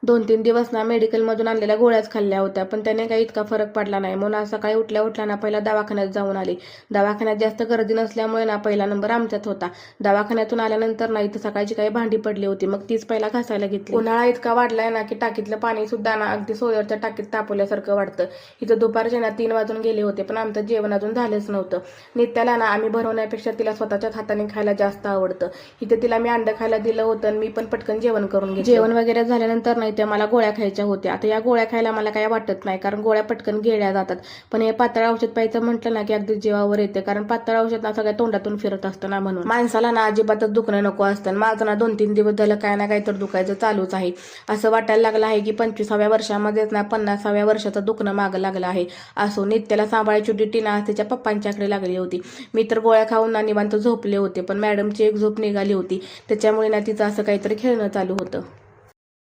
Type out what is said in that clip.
2-3 दिवस ना मेडिकलमधून आणलेल्या गोळ्याच खाल्ल्या होत्या, पण त्याने काही इतका फरक पडला नाही. म्हणून आज सकाळी उठल्या ना पहिला दवाखान्यात जाऊन आली. दवाखान्यात जास्त गर्दी नसल्यामुळे ना पहिला नंबर आमच्यात होता. दवाखान्यातून आल्यानंतर ना इथं सकाळची काही भांडी पडली होती, मग तीच पहिला घासायला घेतली. उन्हाळा इतका वाढलाय ना की टाकीतलं पाणी सुद्धा ना अगदी सोलरच्या टाकीत तापवल्यासारखं वाटतं. इथं दुपारचे ना 3 वाजून गेले होते, पण आमचं जेवण अजून झालंच नव्हतं. नित्याला ना आम्ही भरवण्यापेक्षा तिला स्वतःच्याच हाताने खायला जास्त आवडतं. इथे तिला मी अंड खायला दिलं होतं आणि मी पण पटकन जेवण करून घेतलं. जेवण वगैरे झाल्यानंतर नाही त्या मला गोळ्या खायच्या होत्या. आता या गोळ्या खायला मला काही वाटत नाही, कारण गोळ्या पटकन गिळल्या जातात. पण हे पातळ औषध प्यायचं म्हटलं ना की अगदी जीवावर येते, कारण पातळ औषध ना सगळ्या तोंडातून फिरत असतं ना, म्हणून माणसाला ना अजिबातच दुखणं नको असतं. माझं ना 2-3 दिवस झालं काय ना काय तर दुखायचं चालूच आहे. असं वाटायला लागलं आहे की 25व्या वर्षामध्येच ना 50व्या वर्षाचं दुखणं मागं लागलं आहे. असो, नित्याला सांभाळायची ड्युटी ना तिच्या पप्पांच्याकडे लागली होती. मी तर गोळ्या खाऊन ना निवांत झोपले होते, पण मॅडमची एक झोप निघाली होती, त्याच्यामुळे ना तिचं असं काहीतरी खेळणं चालू होतं.